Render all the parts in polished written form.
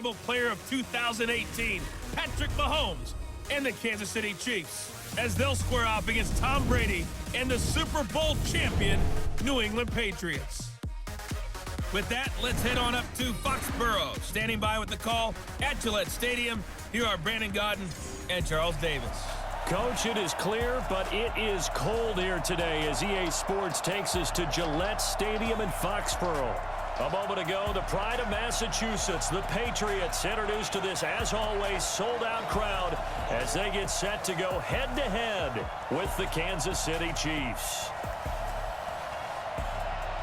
Player of 2018, Patrick Mahomes, and the Kansas City Chiefs, as they'll square off against Tom Brady and the Super Bowl champion, New England Patriots. With that, let's head on up to Foxborough. Standing by with the call at Gillette Stadium, here are Brandon Gaudin and Charles Davis. Coach, it is clear, but it is cold here today as EA Sports takes us to Gillette Stadium in Foxborough. A moment ago, the pride of Massachusetts, the Patriots, introduced to this, as always, sold-out crowd as they get set to go head-to-head with the Kansas City Chiefs.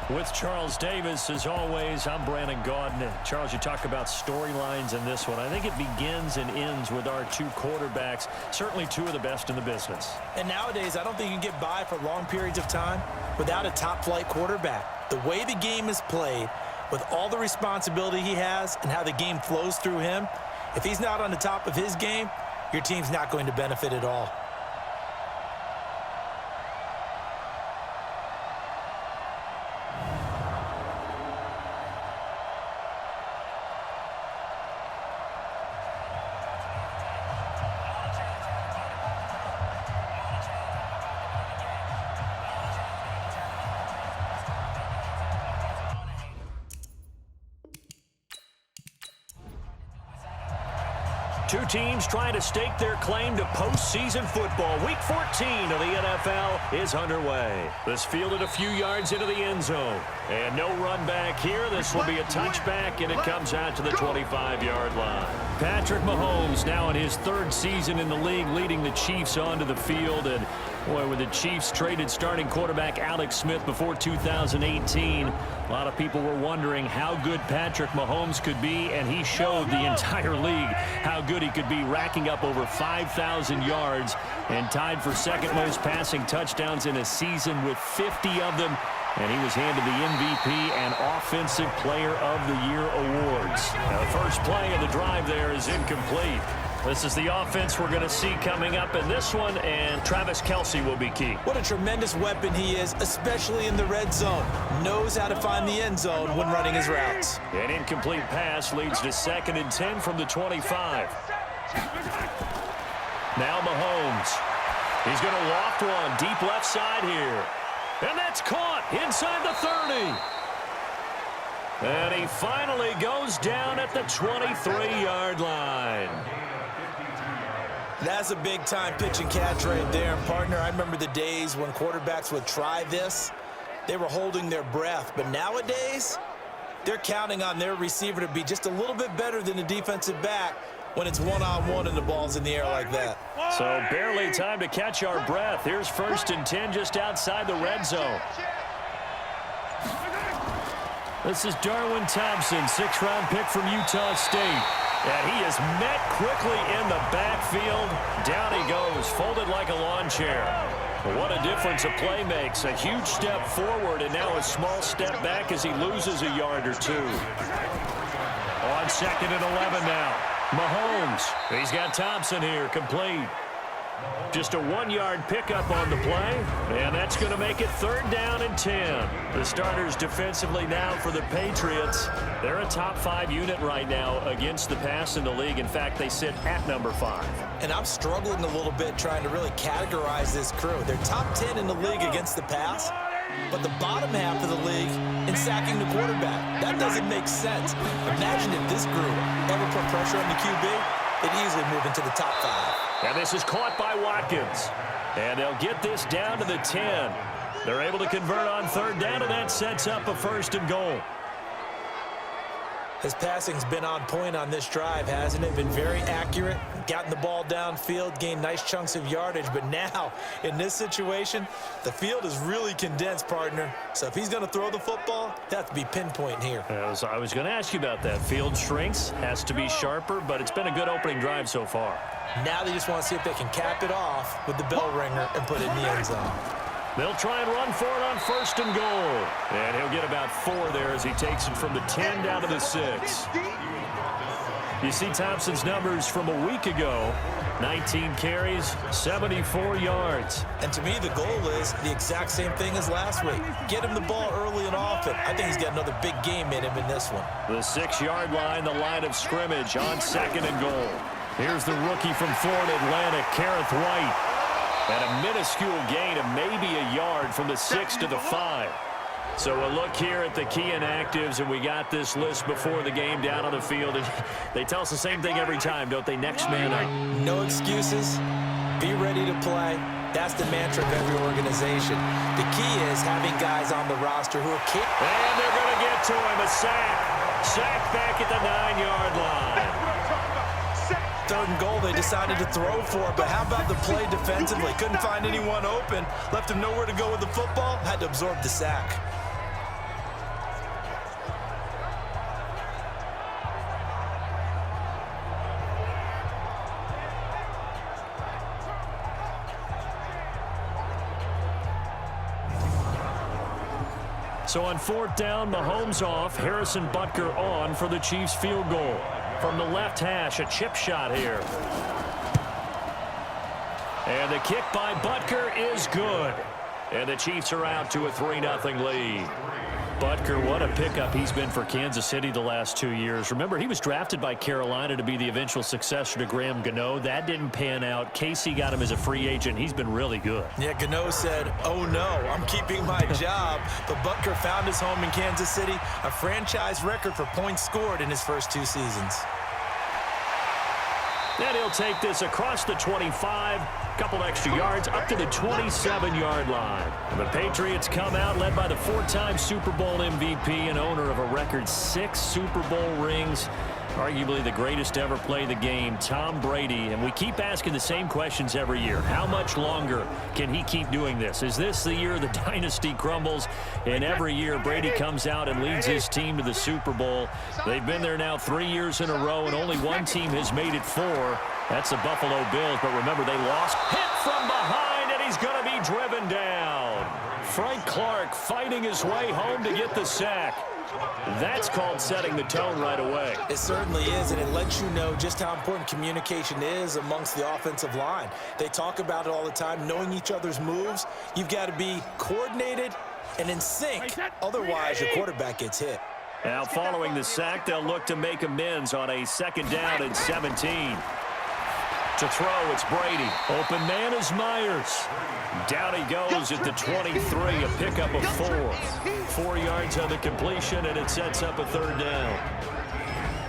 With Charles Davis, as always, I'm Brandon Gaudin. Charles, you talk about storylines in this one. I think it begins and ends with our two quarterbacks, certainly two of the best in the business. And nowadays, I don't think you can get by for long periods of time without a top-flight quarterback. The way the game is played, with all the responsibility he has and how the game flows through him, if he's not on the top of his game, your team's not going to benefit at all. Two teams trying to stake their claim to postseason football. Week 14 of the NFL is underway. This fielded a few yards into the end zone. And no run back here. This will be a touchback, and it comes out to the 25-yard line. Patrick Mahomes now in his third season in the league, leading the Chiefs onto the field. And boy, with the Chiefs traded starting quarterback Alex Smith before 2018, a lot of people were wondering how good Patrick Mahomes could be, and he showed the entire league how good he could be, racking up over 5,000 yards and tied for second most passing touchdowns in a season with 50 of them. And he was handed the MVP and Offensive Player of the Year awards. Now, the first play of the drive there is incomplete. This is the offense we're going to see coming up in this one, and Travis Kelce will be key. What a tremendous weapon he is, especially in the red zone. Knows how to find the end zone when running his routes. An incomplete pass leads to 2nd and 10 from the 25. Now Mahomes. He's going to loft one deep left side here. And that's caught inside the 30. And he finally goes down at the 23-yard line. That's a big-time pitch and catch right there. And, partner, I remember the days when quarterbacks would try this. They were holding their breath. But nowadays, they're counting on their receiver to be just a little bit better than the defensive back when it's one-on-one and the ball's in the air like that. So barely time to catch our breath. Here's 1st and 10 just outside the red zone. This is Darwin Thompson, 6th-round pick from Utah State. And he is met quickly in the backfield. Down he goes, folded like a lawn chair. What a difference a play makes. A huge step forward and now a small step back as he loses a yard or two. On 2nd and 11 now. Mahomes, he's got Thompson here, complete. Just a 1-yard pickup on the play, and that's going to make it 3rd down and 10. The starters defensively now for the Patriots. They're a top 5 unit right now against the pass in the league. In fact, they sit at number 5. And I'm struggling a little bit trying to really categorize this crew. They're top 10 in the league against the pass, but the bottom half of the league in sacking the quarterback. That doesn't make sense. Imagine if this group ever put pressure on the QB, they'd easily move into the top 5. And this is caught by Watkins. And they'll get this down to the 10. They're able to convert on 3rd down, and that sets up a 1st and goal. His passing's been on point on this drive, hasn't it? Been very accurate, gotten the ball downfield, gained nice chunks of yardage. But now, in this situation, the field is really condensed, partner. So if he's going to throw the football, that has to be pinpoint here. I was going to ask you about that. Field shrinks, has to be sharper, but it's been a good opening drive so far. Now they just want to see if they can cap it off with the bell ringer and put it in the end zone. They'll try and run for it on 1st and goal. And he'll get about 4 there as he takes it from the 10 down to the 6. You see Thompson's numbers from a week ago. 19 carries, 74 yards. And to me, the goal is the exact same thing as last week. Get him the ball early and often. I think he's got another big game in him in this one. The 6-yard line, the line of scrimmage on 2nd and goal. Here's the rookie from Florida Atlantic, Kareth White. And a minuscule gain of maybe a yard from the 6 to the 5. So a look here at the key inactives, and we got this list before the game down on the field. And they tell us the same thing every time, don't they? Next man up. No excuses. Be ready to play. That's the mantra of every organization. The key is having guys on the roster who are capable. And they're going to get to him. A sack. Sack back at the 9-yard line. 3rd and goal, they decided to throw for it, but how about the play defensively? Couldn't find anyone open. Left him nowhere to go with the football. Had to absorb the sack. So on 4th down, Mahomes off, Harrison Butker on for the Chiefs field goal. From the left hash, a chip shot here. And the kick by Butker is good. And the Chiefs are out to a 3-0 lead. Butker, what a pickup he's been for Kansas City the last 2 years. Remember, he was drafted by Carolina to be the eventual successor to Graham Gano. That didn't pan out. Casey got him as a free agent. He's been really good. Yeah, Gano said, oh no, I'm keeping my job. But Butker found his home in Kansas City, a franchise record for points scored in his first 2 seasons. And he'll take this across the 25, couple extra yards, up to the 27-yard line. And the Patriots come out led by the 4-time Super Bowl MVP and owner of a record 6 Super Bowl rings, arguably the greatest to ever play the game, Tom Brady. And we keep asking the same questions every year. How much longer can he keep doing this? Is this the year the dynasty crumbles? And every year Brady comes out and leads his team to the Super Bowl. They've been there now 3 years in a row, and only one team has made it 4. That's the Buffalo Bills. But remember, they lost. Hit from behind, and he's going to be driven down. Frank Clark fighting his way home to get the sack. That's called setting the tone right away. It certainly is, and it lets you know just how important communication is amongst the offensive line. They talk about it all the time, knowing each other's moves. You've got to be coordinated and in sync. Otherwise, your quarterback gets hit. Now, following the sack, they'll look to make amends on a 2nd down and 17. To throw, it's Brady. Open man is Myers. Down he goes at the 23, a pickup of 4. 4 yards on the completion, and it sets up a 3rd down.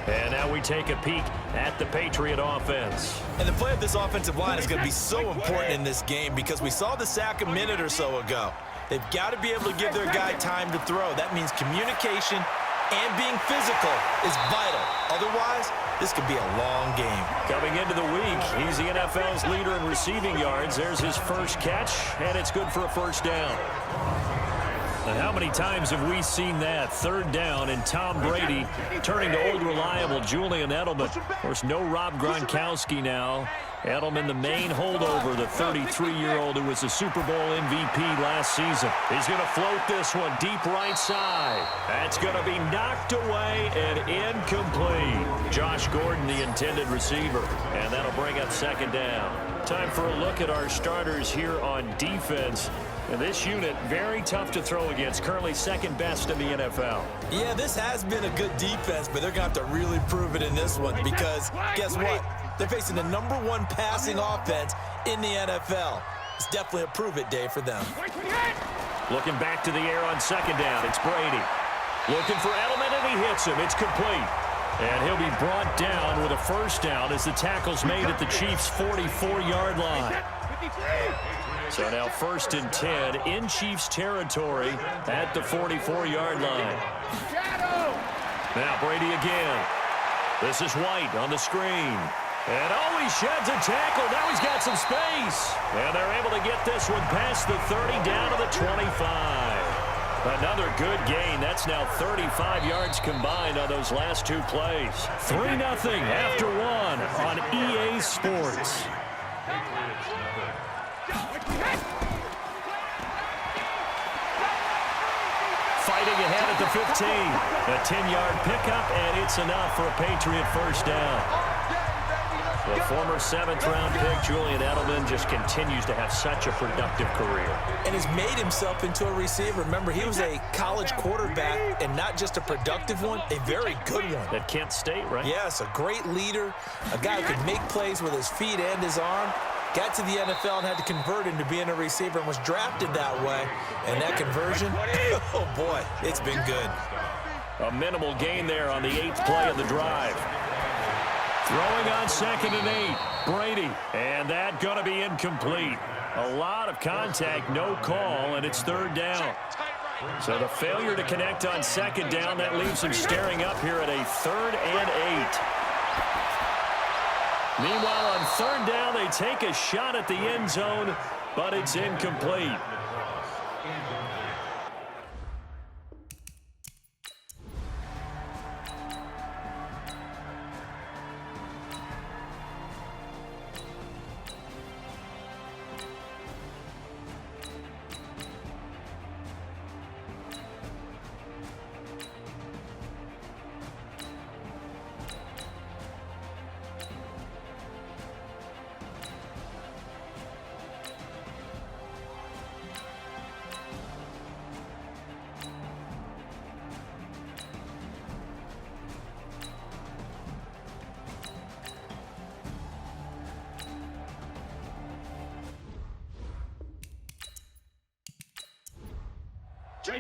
And now we take a peek at the Patriot offense. And the play of this offensive line is going to be so important in this game because we saw the sack a minute or so ago. They've got to be able to give their guy time to throw. That means communication and being physical is vital. Otherwise, this could be a long game. Coming into the week, he's the NFL's leader in receiving yards. There's his first catch, and it's good for a 1st down. And how many times have we seen that? 3rd down, and Tom Brady turning to old reliable Julian Edelman. Of course, no Rob Gronkowski now. Edelman, the main holdover, the 33-year-old who was the Super Bowl MVP last season. He's going to float this one deep right side. That's going to be knocked away and incomplete. Josh Gordon, the intended receiver. And that'll bring up 2nd down. Time for a look at our starters here on defense. And this unit, very tough to throw against. Currently 2nd best in the NFL. Yeah, this has been a good defense, but they're going to have to really prove it in this one because guess what? They're facing the #1 passing offense in the NFL. It's definitely a prove-it day for them. Looking back to the air on 2nd down. It's Brady. Looking for Edelman, and he hits him. It's complete. And he'll be brought down with a 1st down as the tackle's made at the Chiefs' 44-yard line. So now 1st and 10 in Chiefs territory at the 44-yard line. Now Brady again. This is White on the screen. And oh, he sheds a tackle. Now he's got some space. And they're able to get this one past the 30 down to the 25. Another good gain. That's now 35 yards combined on those last 2 plays. 3-0 after 1 on EA Sports. Fighting ahead at the 15. A 10-yard pickup, and it's enough for a Patriot 1st down. The former 7th-round pick, Julian Edelman, just continues to have such a productive career. And has made himself into a receiver. Remember, he was a college quarterback, and not just a productive one, a very good one. At Kent State, right? Yes, a great leader, a guy who could make plays with his feet and his arm. Got to the NFL and had to convert into being a receiver and was drafted that way. And that conversion, oh boy, it's been good. A minimal gain there on the 8th play of the drive. Throwing on 2nd and 8, Brady. And that going to be incomplete. A lot of contact, no call, and it's 3rd down. So the failure to connect on 2nd down, that leaves him staring up here at a 3rd and 8. Meanwhile, on 3rd down, they take a shot at the end zone, but it's incomplete.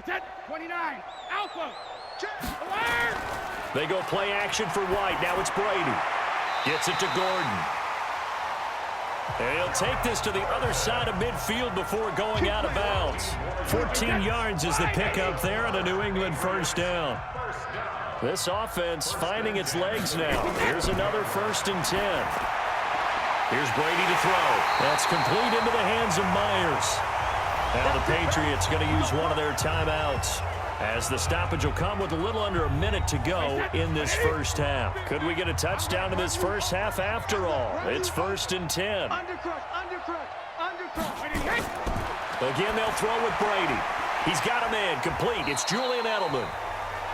Set, 29, Alpha, alert! They go play action for White. Now it's Brady. Gets it to Gordon. And he'll take this to the other side of midfield before going out of bounds. 14 yards is the pickup there and a New England 1st down. This offense finding its legs now. Here's another 1st and 10. Here's Brady to throw. That's complete into the hands of Myers. Now the Patriots going to use one of their timeouts, as the stoppage will come with a little under a minute to go in this 1st half. Could we get a touchdown in this 1st half after all? It's 1st and 10. Again, they'll throw with Brady. He's got a man complete. It's Julian Edelman.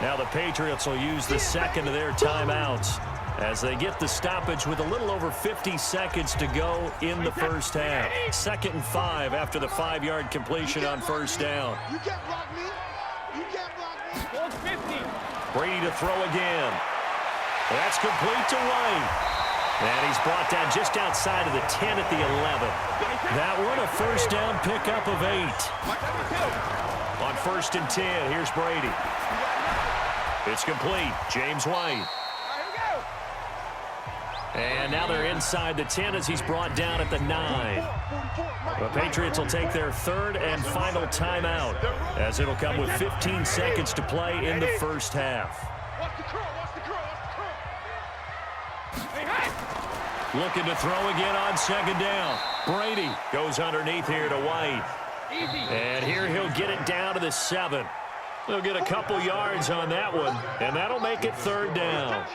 Now the Patriots will use the 2nd of their timeouts as they get the stoppage with a little over 50 seconds to go in the 1st half. 2nd and 5 after the 5-yard completion on 1st down. You can't block me. You can't block me. 50. Brady to throw again. That's complete to White. And he's brought down just outside of the 10 at the 11. That one a 1st down pickup of 8. On 1st and 10, here's Brady. It's complete. James White. And now they're inside the 10 as he's brought down at the 9. The Patriots will take their 3rd and final timeout, as it'll come with 15 seconds to play in the 1st half. Looking to throw again on 2nd down. Brady goes underneath here to White. And here he'll get it down to the 7. They'll get a couple yards on that one, and that'll make it 3rd down.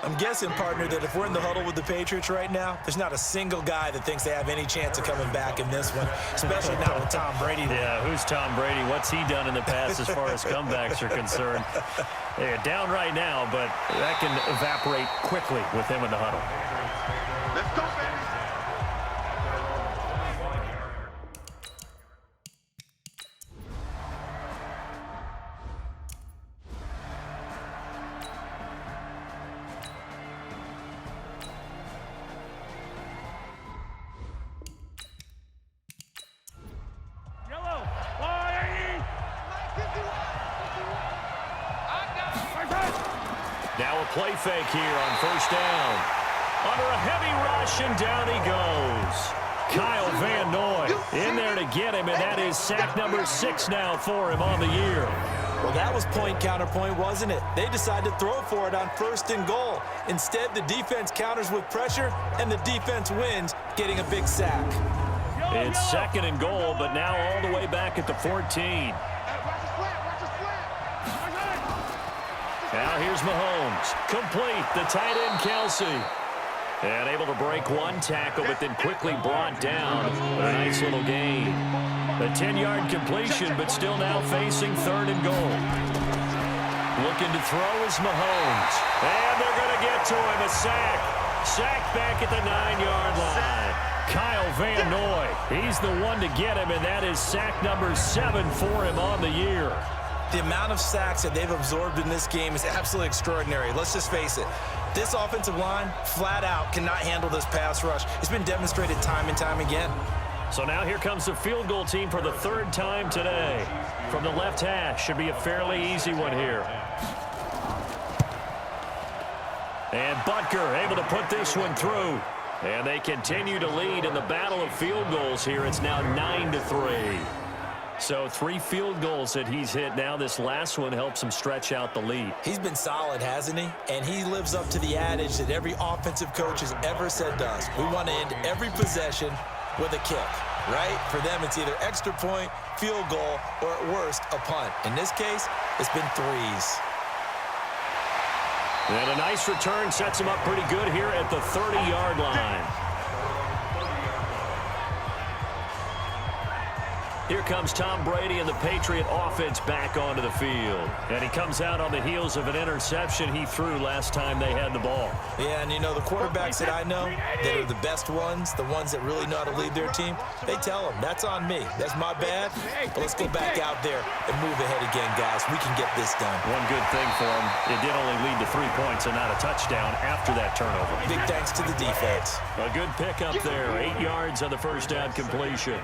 I'm guessing, partner, that if we're in the huddle with the Patriots right now, there's not a single guy that thinks they have any chance of coming back in this one, especially not with Tom Brady. Yeah, who's Tom Brady? What's he done in the past as far as comebacks are concerned? They're down right now, but that can evaporate quickly with him in the huddle. Let's go, baby. Now a play fake here on 1st down. Under a heavy rush, and down he goes. Kyle Van Noy in there to get him, and that is sack number 6 now for him on the year. Well, that was point counterpoint, wasn't it? They decided to throw for it on 1st and goal. Instead, the defense counters with pressure, and the defense wins, getting a big sack. It's 2nd and goal, but now all the way back at the 14. Now here's Mahomes. Complete. The tight end, Kelsey. And able to break one tackle, but then quickly brought down. A nice little gain. A 10-yard completion, but still now facing 3rd and goal. Looking to throw is Mahomes. And they're going to get to him. A sack. Sacked back at the 9-yard line. Kyle Van Noy, he's the one to get him, and that is sack number 7 for him on the year. The amount of sacks that they've absorbed in this game is absolutely extraordinary. Let's just face it. This offensive line, flat out, cannot handle this pass rush. It's been demonstrated time and time again. So now here comes the field goal team for the 3rd time today. From the left hash, should be a fairly easy one here. And Butker able to put this one through. And they continue to lead in the battle of field goals here. It's now 9-3. So 3 field goals that he's hit now. This last one helps him stretch out the lead. He's been solid, hasn't he? And he lives up to the adage that every offensive coach has ever said to us. We want to end every possession with a kick, right? For them, it's either extra point, field goal, or at worst, a punt. In this case, it's been 3s. And a nice return sets him up pretty good here at the 30-yard line. Here comes Tom Brady and the Patriot offense back onto the field. And he comes out on the heels of an interception he threw last time they had the ball. Yeah, and you know, the quarterbacks that I know that are the best ones, the ones that really know how to lead their team, they tell them, that's on me. That's my bad. But let's go back out there and move ahead again, guys. We can get this done. One good thing for him, it did only lead to 3 points and not a touchdown after that turnover. Big thanks to the defense. A good pickup there. 8 yards on the first down completion.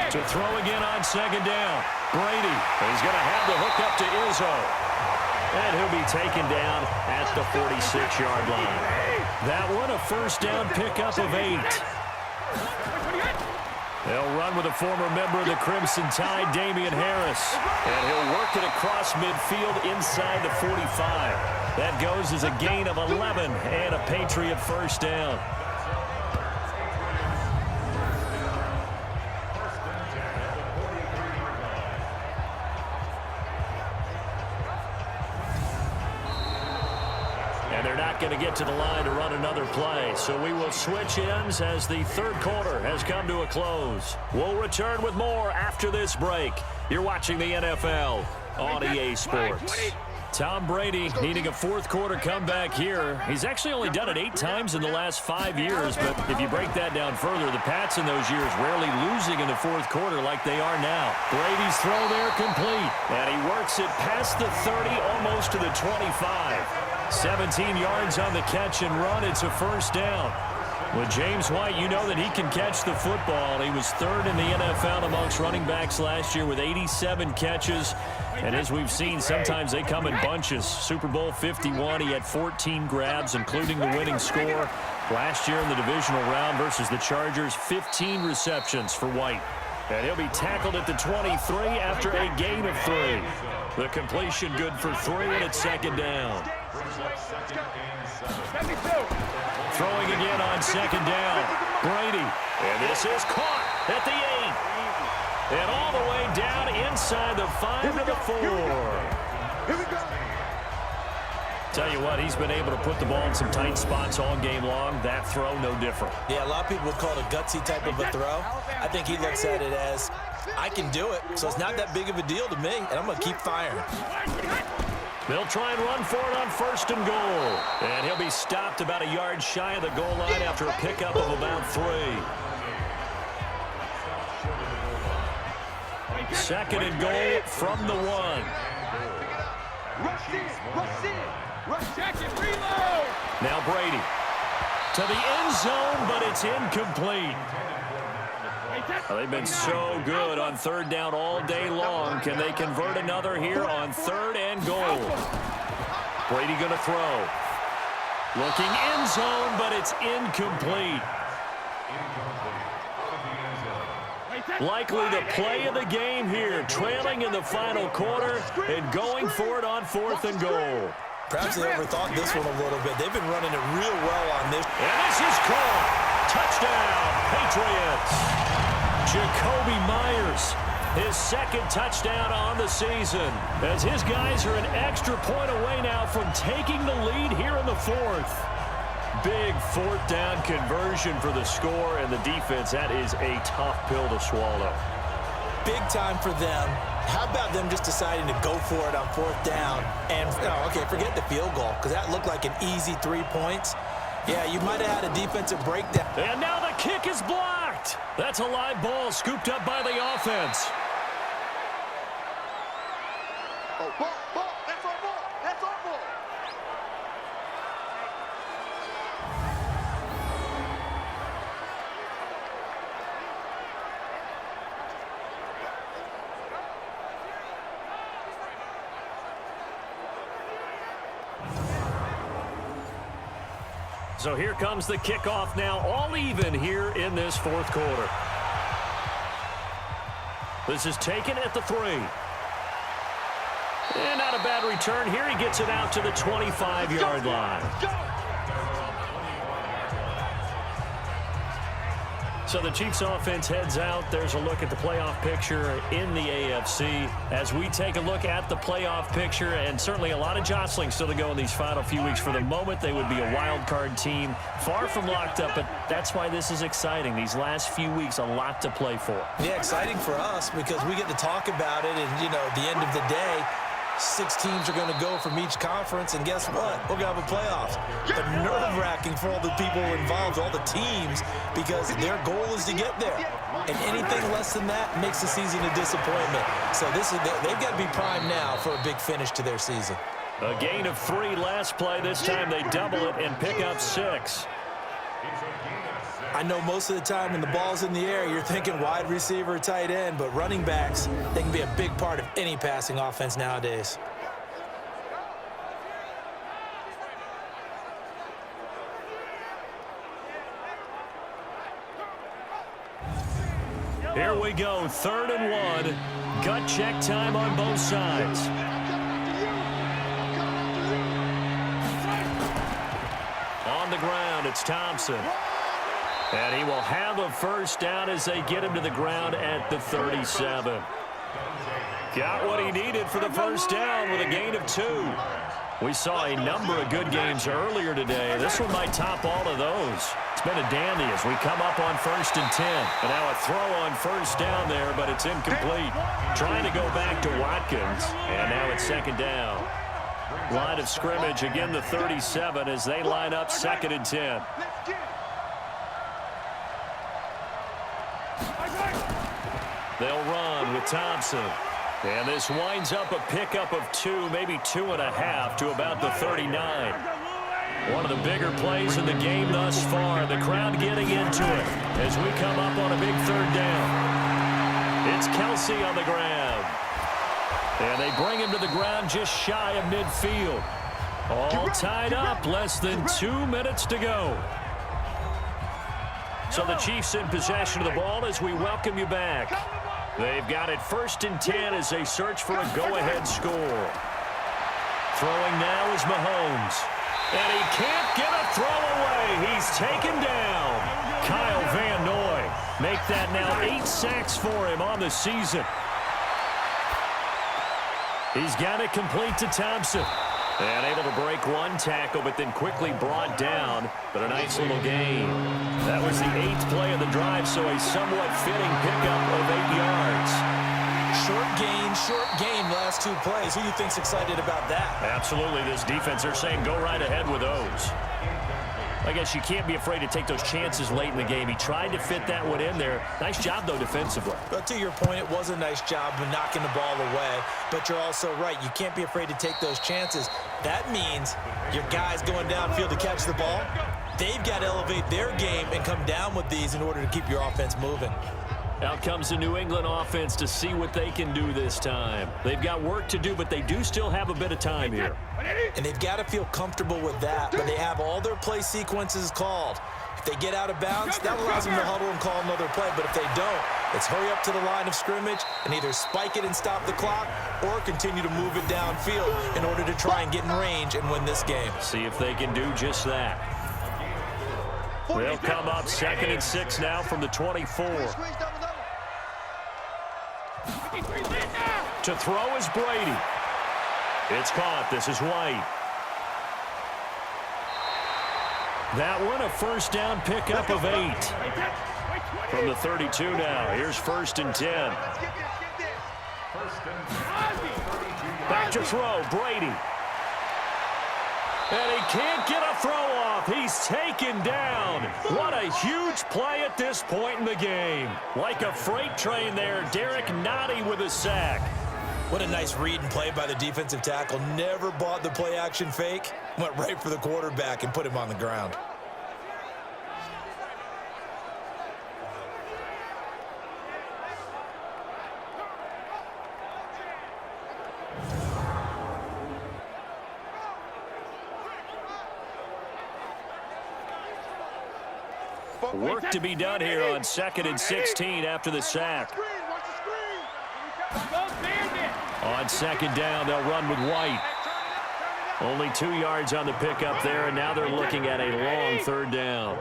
To throw again on 2nd down. Brady. He's going to have the hook up to Izzo. And he'll be taken down at the 46-yard line. That one a first down pickup of 8. They'll run with a former member of the Crimson Tide, Damian Harris. And he'll work it across midfield inside the 45. That goes as a gain of 11 and a Patriot first down. Going to get to the line to run another play. So we will switch ends as the 3rd quarter has come to a close. We'll return with more after this break. You're watching the NFL on EA Sports. Tom Brady needing a 4th quarter comeback here. He's actually only done it 8 times in the last 5 years, but if you break that down further, the Pats in those years rarely losing in the 4th quarter like they are now. Brady's throw there complete, and he works it past the 30, almost to the 25. 17 yards on the catch and run. It's a first down. With James White, you know that he can catch the football. He was 3rd in the NFL amongst running backs last year with 87 catches. And as we've seen, sometimes they come in bunches. Super Bowl 51, he had 14 grabs, including the winning score. Last year in the divisional round versus the Chargers, 15 receptions for White. And he'll be tackled at the 23 after a gain of 3. The completion good for 3, and it's 2nd down. Throwing again on 2nd down. Brady. And this is caught at the 8. And all the way down inside the 5 to the 4. Here we go. Tell you what, he's been able to put the ball in some tight spots all game long. That throw, no different. Yeah, a lot of people would call it a gutsy type of a throw. I think he looks at it as, I can do it, so it's not that big of a deal to me, and I'm going to keep firing. They'll try and run for it on 1st and goal. And he'll be stopped about a yard shy of the goal line after a pickup of about 3. 2nd and goal from the 1. Rush in, rush in. Rush jacket, reload. Now Brady to the end zone, but it's incomplete. Well, they've been so good on 3rd down all day long. Can they convert another here on 3rd and goal? Brady going to throw. Looking end zone, but it's incomplete. Likely the play of the game here, trailing in the final quarter and going for it on 4th and goal. Perhaps they overthought this one a little bit. They've been running it real well on this. And this is caught. Touchdown, Patriots. Jacoby Myers, his 2nd touchdown on the season, as his guys are an extra point away now from taking the lead here in the 4th. Big 4th down conversion for the score, and the defense, that is a tough pill to swallow. Big time for them. How about them just deciding to go for it on 4th down? And, okay, forget the field goal, because that looked like an easy 3 points. Yeah, you might have had a defensive breakdown. And now the kick is blocked. That's a live ball scooped up by the offense. Oh, ball. That's our ball. That's our ball. So here comes the kickoff now, all even here in this 4th quarter. This is taken at the 3. And not a bad return here. He gets it out to the 25-yard line. So the Chiefs offense heads out. There's a look at the playoff picture in the AFC. As we take a look at the playoff picture, and certainly a lot of jostling still to go in these final few weeks. For the moment, they would be a wild card team, far from locked up, but that's why this is exciting. These last few weeks, a lot to play for. Yeah, exciting for us because we get to talk about it, and, at the end of the day, 6 teams are going to go from each conference, and guess what? We're going to have a playoffs. But nerve-wracking for all the people involved, all the teams, because their goal is to get there. And anything less than that makes the season a disappointment. So they've got to be primed now for a big finish to their season. A gain of 3 last play. This time they double it and pick up 6. I know most of the time when the ball's in the air, you're thinking wide receiver, tight end, but running backs, they can be a big part of any passing offense nowadays. Here we go, 3rd and 1. Gut check time on both sides. On the ground, it's Thompson. And he will have a 1st down as they get him to the ground at the 37. Got what he needed for the 1st down with a gain of 2. We saw a number of good games earlier today. This one might top all of those. It's been a dandy as we come up on 1st and 10. And now a throw on 1st down there, but it's incomplete. Trying to go back to Watkins, and now it's 2nd down. Line of scrimmage, again the 37 as they line up 2nd and 10. They'll run with Thompson. And this winds up a pickup of 2, maybe 2.5 to about the 39. One of the bigger plays in the game thus far. The crowd getting into it as we come up on a big 3rd down. It's Kelsey on the ground. And they bring him to the ground just shy of midfield. All tied up, less than 2 minutes to go. So the Chiefs in possession of the ball as we welcome you back. They've got it 1st and 10 as they search for a go-ahead score. Throwing now is Mahomes. And he can't get a throw away. He's taken down. Kyle Van Noy. Make that now 8 sacks for him on the season. He's got it complete to Thompson. And able to break 1 tackle, but then quickly brought down. But a nice little gain. That was the 8th play of the drive, so a somewhat fitting pickup of 8 yards. Short gain last 2 plays. Who do you think's excited about that? Absolutely. This defense, they're saying go right ahead with those. I guess you can't be afraid to take those chances late in the game. He tried to fit that one in there. Nice job, though, defensively. But to your point, it was a nice job of knocking the ball away. But you're also right. You can't be afraid to take those chances. That means your guys going downfield to catch the ball, they've got to elevate their game and come down with these in order to keep your offense moving. Out comes the New England offense to see what they can do this time. They've got work to do, but they do still have a bit of time here. And they've got to feel comfortable with that, but they have all their play sequences called. If they get out of bounds, that allows them to huddle and call another play. But if they don't, it's hurry up to the line of scrimmage and either spike it and stop the clock or continue to move it downfield in order to try and get in range and win this game. See if they can do just that. They'll come up 2nd and 6 now from the 24. To throw is Brady. It's caught. This is White. That one a 1st down pickup of 8. From the 32 now. Here's 1st and 10. Back to throw, Brady. And he can't get a throw off. He's taken down. What a huge play at this point in the game. Like a freight train there, Derek Nottie with a sack. What a nice read and play by the defensive tackle. Never bought the play-action fake. Went right for the quarterback and put him on the ground. Work to be done here on 2nd and 16 after the sack. On 2nd down, they'll run with White. Only 2 yards on the pickup there, and now they're looking at a long 3rd down.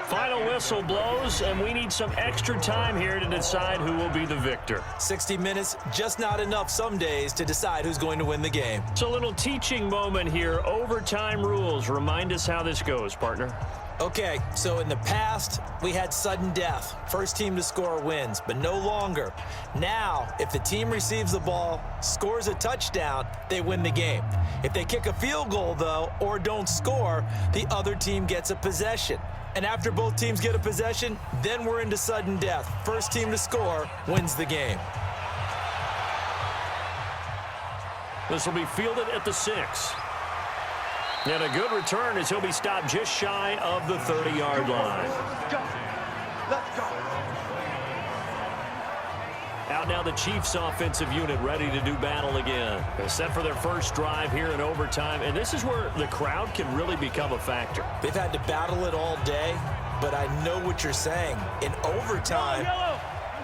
Final whistle blows, and we need some extra time here to decide who will be the victor. 60 minutes, just not enough some days to decide who's going to win the game. It's a little teaching moment here. Overtime rules. Remind us how this goes, partner. Okay, so in the past, we had sudden death. First team to score wins, but no longer. Now, if the team receives the ball, scores a touchdown, they win the game. If they kick a field goal, though, or don't score, the other team gets a possession. And after both teams get a possession, then we're into sudden death. First team to score wins the game. This will be fielded at the 6. And a good return as he'll be stopped just shy of the 30-yard line. Let's go. Out now the Chiefs offensive unit ready to do battle again. They're set for their first drive here in overtime, and this is where the crowd can really become a factor. They've had to battle it all day, but I know what you're saying. In overtime,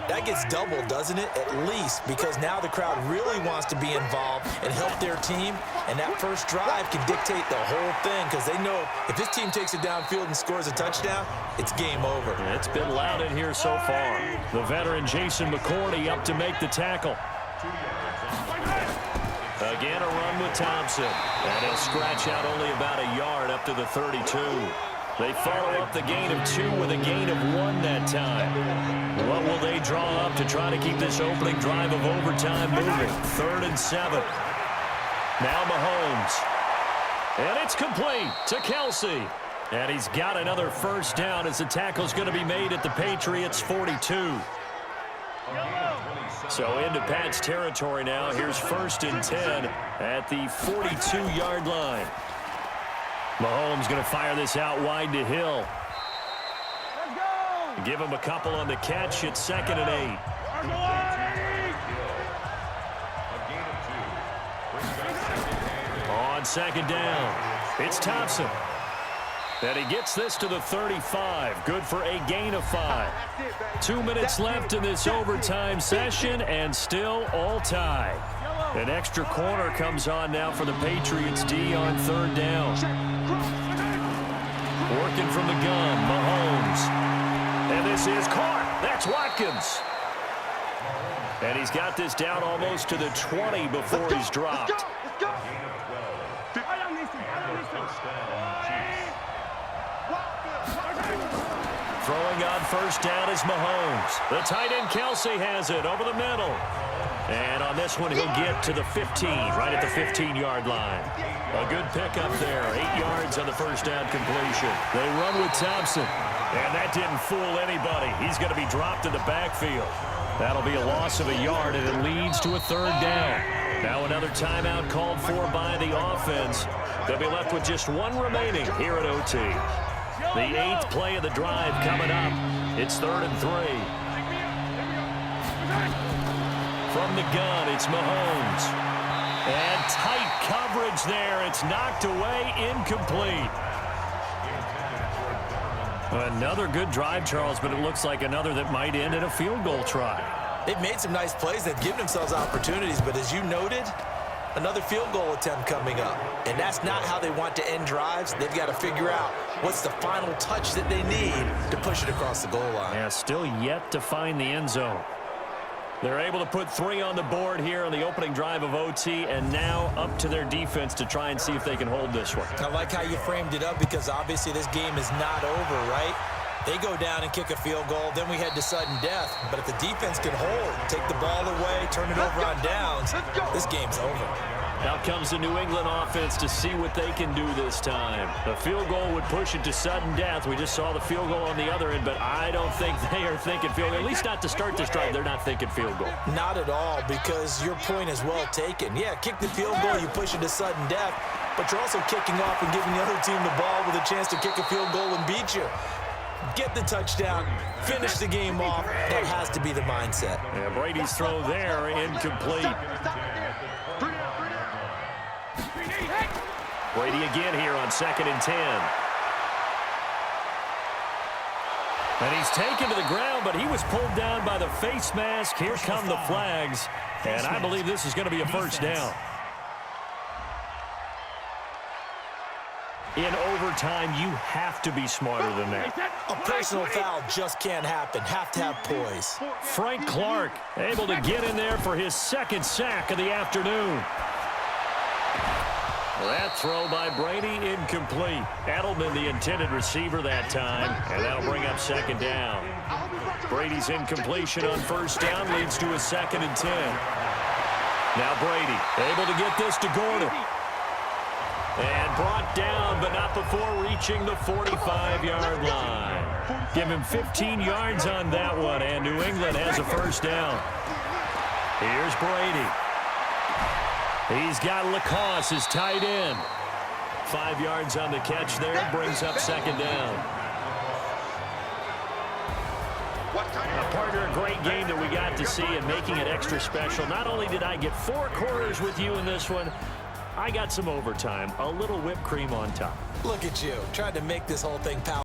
that gets doubled, doesn't it? At least, because now the crowd really wants to be involved and help their team, and that first drive can dictate the whole thing because they know if this team takes it downfield and scores a touchdown, it's game over. Yeah, it's been loud in here so far. The veteran Jason McCourty up to make the tackle. Again, a run with Thompson. And he'll scratch out only about a yard up to the 32. They follow up the gain of 2 with a gain of 1 that time. What will they draw up to try to keep this opening drive of overtime moving? 3rd and 7. Now Mahomes. And it's complete to Kelsey. And he's got another first down as the tackle's going to be made at the Patriots' 42. So into Pat's territory now. Here's 1st and 10 at the 42-yard line. Mahomes going to fire this out wide to Hill. Give him a couple on the catch. It's 2nd and 8. On 2nd down, it's Thompson. And he gets this to the 35. Good for a gain of 5. 2 minutes left in this overtime session, and still all tied. An extra corner comes on now for the Patriots D on 3rd down. Working from the gun, Mahomes. And this is caught. That's Watkins. And he's got this down almost to the 20 before he's dropped. Throwing on 1st down is Mahomes. The tight end Kelsey has it over the middle. And on this one, he'll get to the 15, right at the 15-yard line. A good pickup there, 8 yards on the first down completion. They run with Thompson, and that didn't fool anybody. He's going to be dropped in the backfield. That'll be a loss of a yard, and it leads to a 3rd down. Now another timeout called for by the offense. They'll be left with just 1 remaining here at OT. The 8th play of the drive coming up. It's 3rd and 3. From the gun, it's Mahomes. And tight coverage there. It's knocked away, incomplete. Another good drive, Charles, but it looks like another that might end in a field goal try. They've made some nice plays. They've given themselves opportunities, but as you noted, another field goal attempt coming up. And that's not how they want to end drives. They've got to figure out what's the final touch that they need to push it across the goal line. Yeah, still yet to find the end zone. They're able to put 3 on the board here on the opening drive of OT, and now up to their defense to try and see if they can hold this one. I like how you framed it up because obviously this game is not over, right? They go down and kick a field goal, then we head to sudden death. But if the defense can hold, take the ball away, turn it over on downs, this game's over. Out comes the New England offense to see what they can do this time. The field goal would push it to sudden death. We just saw the field goal on the other end, but I don't think they are thinking field goal. At least not to start this drive. They're not thinking field goal. Not at all, because your point is well taken. Yeah, kick the field goal, you push it to sudden death, but you're also kicking off and giving the other team the ball with a chance to kick a field goal and beat you. Get the touchdown, finish the game off. That has to be the mindset. Yeah, Brady's throw there, incomplete. Brady again here on 2nd and 10. And he's taken to the ground, but he was pulled down by the face mask. Here come the flags, and I believe this is going to be a first down. In overtime, you have to be smarter than that. A personal foul just can't happen. Have to have poise. Frank Clark able to get in there for his 2nd sack of the afternoon. That throw by Brady, incomplete. Edelman, the intended receiver that time, and that'll bring up 2nd down. Brady's incompletion on 1st down leads to a 2nd and 10. Now Brady able to get this to Gordon. And brought down, but not before reaching the 45-yard line. Give him 15 yards on that one, and New England has a 1st down. Here's Brady. He's got Lacoste, his tight end. 5 yards on the catch there, brings up 2nd down. Partner, a great game that we got to see and making it extra special. Not only did I get 4 quarters with you in this one, I got some overtime, a little whipped cream on top. Look at you, trying to make this whole thing powerful.